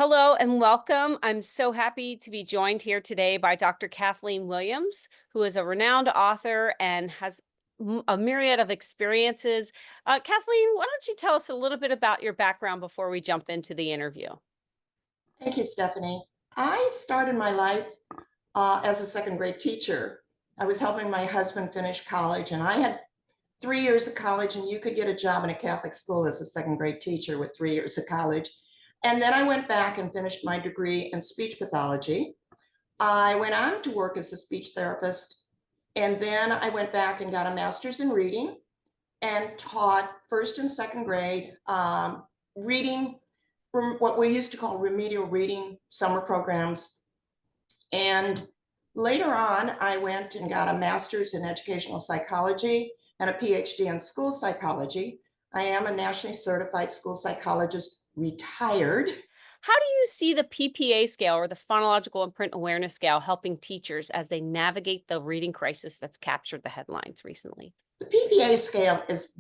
Hello and welcome. I'm so happy to be joined here today by Dr. Kathleen Williams, who is a renowned author and has a myriad of experiences. Kathleen, why don't you tell us a little bit about your background before we jump into the interview? Thank you, Stephanie. I started my life as a second grade teacher. I was helping my husband finish college, and I had 3 years of college, and you could get a job in a Catholic school as a second grade teacher with 3 years of college. And then I went back and finished my degree in speech pathology. I went on to work as a speech therapist, and then I went back and got a master's in reading and taught first and second grade reading, what we used to call remedial reading summer programs. And later on, I went and got a master's in educational psychology and a PhD in school psychology. I am a nationally certified school psychologist, retired. How do you see the PPA scale or the phonological and print awareness scale helping teachers as they navigate the reading crisis that's captured the headlines recently? The PPA scale is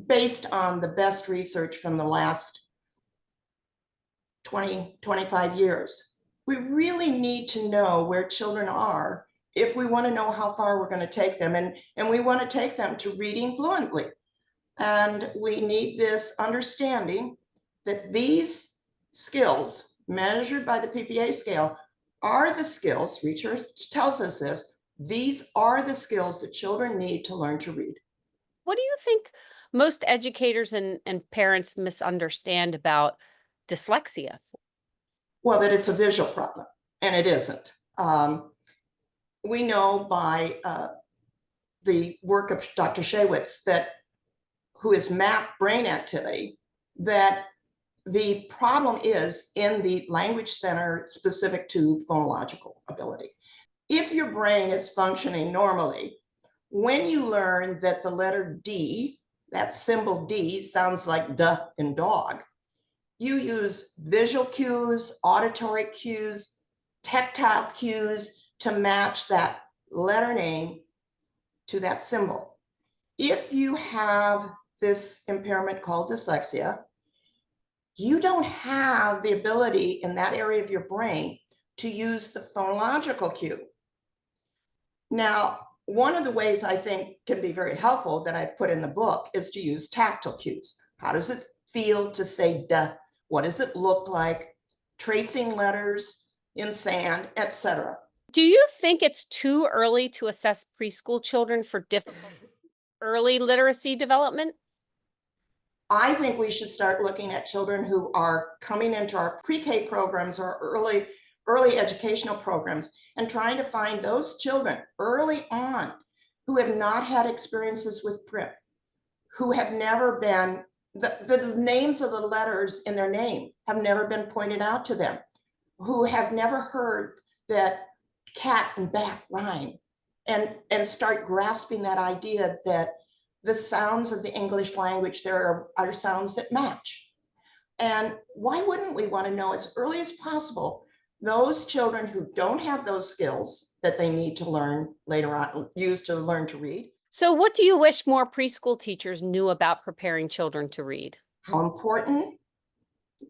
based on the best research from the last 20, 25 years. We really need to know where children are if we want to know how far we're going to take them. And we want to take them to reading fluently. And we need this understanding that these skills measured by the PPA scale are the skills, research tells us this, these are the skills that children need to learn to read. What do you think most educators and parents misunderstand about dyslexia? Well, that it's a visual problem, and it isn't. We know by the work of Dr. Shaywitz, who has mapped brain activity, that the problem is in the language center specific to phonological ability. If your brain is functioning normally, when you learn that the letter D, that symbol D sounds like duh in dog, you use visual cues, auditory cues, tactile cues to match that letter name to that symbol. If you have this impairment called dyslexia, you don't have the ability in that area of your brain to use the phonological cue. Now, one of the ways I think can be very helpful that I've put in the book is to use tactile cues. How does it feel to say duh? What does it look like? Tracing letters in sand, etc. Do you think it's too early to assess preschool children for difficult early literacy development? I think we should start looking at children who are coming into our pre-K programs or early educational programs and trying to find those children early on who have not had experiences with print, who have never been, the names of the letters in their name have never been pointed out to them, who have never heard that cat and bat rhyme, and start grasping that idea that the sounds of the English language, there are sounds that match. And why wouldn't we want to know as early as possible those children who don't have those skills that they need to learn later on, use to learn to read? So, what do you wish more preschool teachers knew about preparing children to read? How important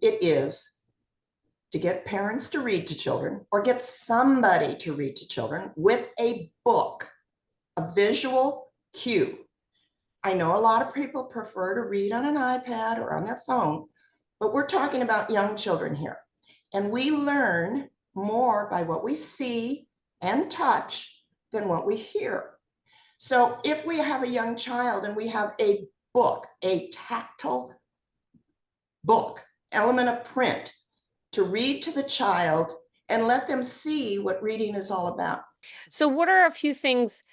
it is to get parents to read to children or get somebody to read to children with a book, a visual cue. I know a lot of people prefer to read on an iPad or on their phone, but we're talking about young children here. And we learn more by what we see and touch than what we hear. So if we have a young child and we have a book, a tactile book, element of print, to read to the child and let them see what reading is all about. So, what are a few things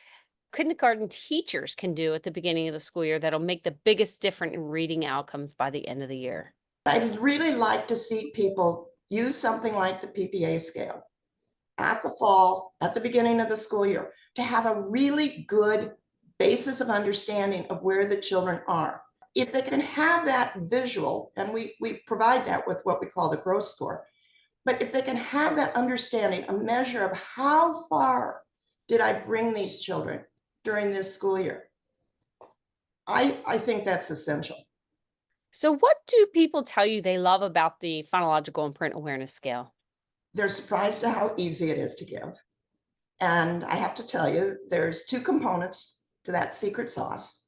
kindergarten teachers can do at the beginning of the school year that'll make the biggest difference in reading outcomes by the end of the year? I'd really like to see people use something like the PPA scale at the fall, at the beginning of the school year, to have a really good basis of understanding of where the children are. If they can have that visual, and we provide that with what we call the growth score, but if they can have that understanding, a measure of how far did I bring these children during this school year, I think that's essential. So what do people tell you they love about the phonological and print awareness scale? They're surprised at how easy it is to give. And I have to tell you, there's two components to that secret sauce.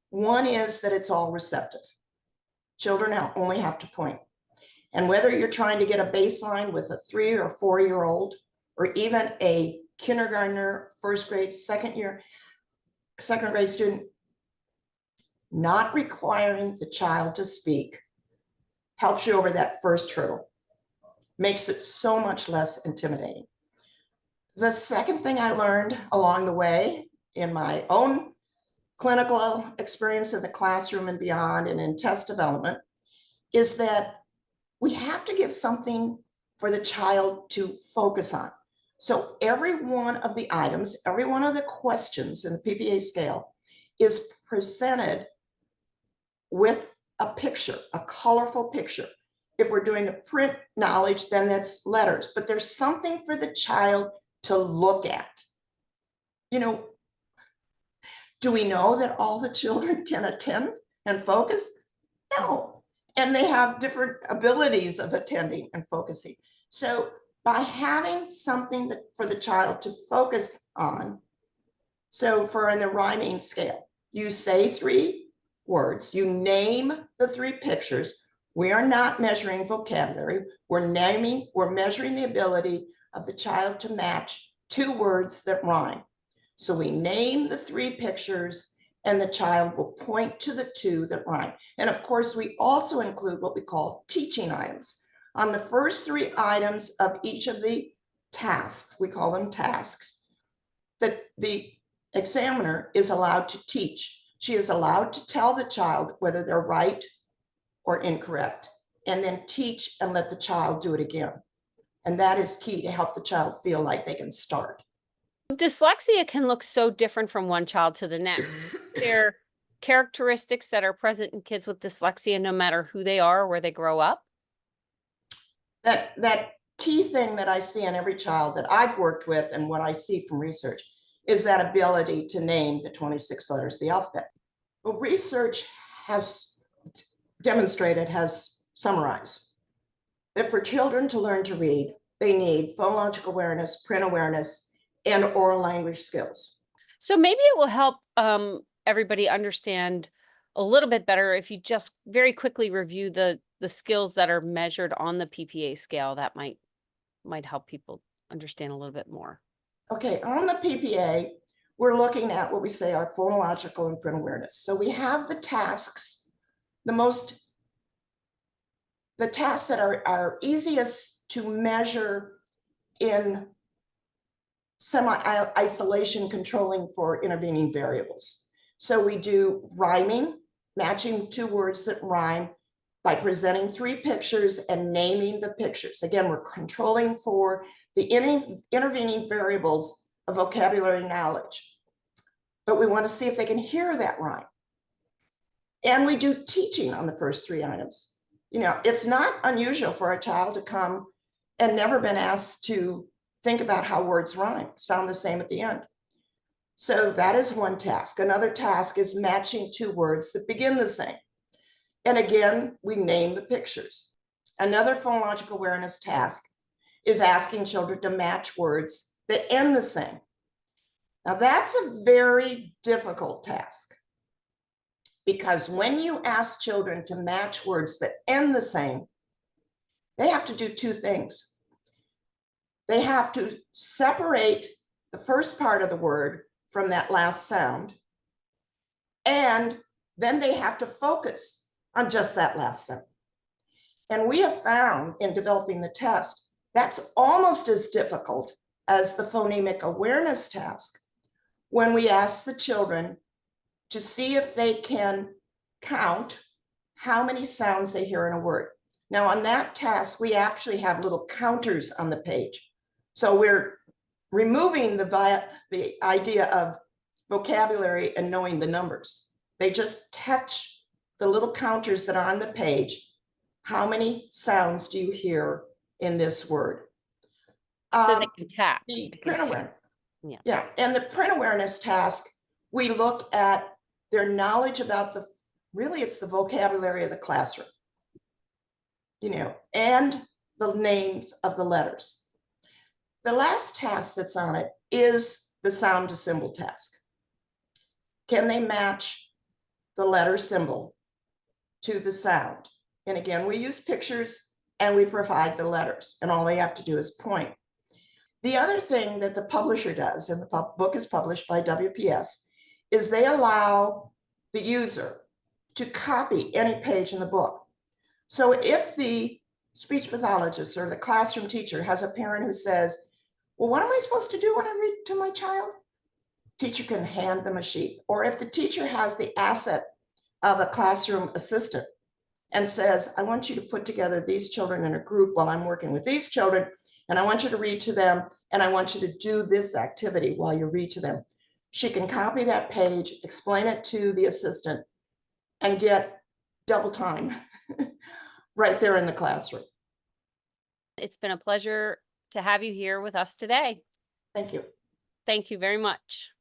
One is that it's all receptive. Children only have to point. And whether you're trying to get a baseline with a 3 or 4-year-old, or even a kindergartner, first grade, second grade student, not requiring the child to speak helps you over that first hurdle, makes it so much less intimidating. The second thing I learned along the way in my own clinical experience in the classroom and beyond, and in test development, is that we have to give something for the child to focus on. So every one of the items, every one of the questions in the PPA scale is presented with a picture, a colorful picture. If we're doing a print knowledge, then that's letters, but there's something for the child to look at. You know, do we know that all the children can attend and focus? No. And they have different abilities of attending and focusing. So by having something for the child to focus on, so for in the rhyming scale, you say 3 words, you name the 3 pictures. We are not measuring vocabulary. We're measuring the ability of the child to match 2 words that rhyme. So we name the 3 pictures and the child will point to the 2 that rhyme. And of course, we also include what we call teaching items. On the first 3 items of each of the tasks, we call them tasks, that the examiner is allowed to teach. She is allowed to tell the child whether they're right or incorrect, and then teach and let the child do it again. And that is key to help the child feel like they can start. Dyslexia can look so different from one child to the next. There are characteristics that are present in kids with dyslexia, no matter who they are or where they grow up. That key thing that I see in every child that I've worked with and what I see from research is that ability to name the 26 letters of the alphabet. But research has demonstrated, has summarized that for children to learn to read, they need phonological awareness, print awareness, and oral language skills. So maybe it will help everybody understand a little bit better if you just very quickly review the skills that are measured on the PPA scale. That might help people understand a little bit more. Okay, on the PPA, we're looking at what we say are phonological and print awareness. So we have the tasks, the tasks that are easiest to measure in semi-isolation controlling for intervening variables. So we do rhyming, matching 2 words that rhyme by presenting 3 pictures and naming the pictures. Again, we're controlling for the intervening variables of vocabulary knowledge, but we want to see if they can hear that rhyme. And we do teaching on the first 3 items. You know, it's not unusual for a child to come and never been asked to think about how words rhyme, sound the same at the end. So that is one task. Another task is matching 2 words that begin the same. And again, we name the pictures. Another phonological awareness task is asking children to match words that end the same. Now that's a very difficult task, because when you ask children to match words that end the same, they have to do 2 things. They have to separate the first part of the word from that last sound, and then they have to focus on just that last sound. And we have found in developing the test, that's almost as difficult as the phonemic awareness task when we ask the children to see if they can count how many sounds they hear in a word. Now on that task, we actually have little counters on the page. So we're removing the idea of vocabulary and knowing the numbers. They just touch the little counters that are on the page. How many sounds do you hear in this word? So they can tap. The print awareness. Yeah. Yeah, and the print awareness task, we look at their knowledge about the Really, it's the vocabulary of the classroom, and the names of the letters. The last task that's on it is the sound to symbol task. Can they match the letter symbol to the sound? And again, we use pictures and we provide the letters, and all they have to do is point. The other thing that the publisher does, and the book is published by WPS, is they allow the user to copy any page in the book. So if the speech pathologist or the classroom teacher has a parent who says, well, what am I supposed to do when I read to my child? Teacher can hand them a sheet. Or if the teacher has the asset of a classroom assistant and says, I want you to put together these children in a group while I'm working with these children, and I want you to read to them, and I want you to do this activity while you read to them. She can copy that page, explain it to the assistant, and get double time right there in the classroom. It's been a pleasure to have you here with us today. Thank you. Thank you very much.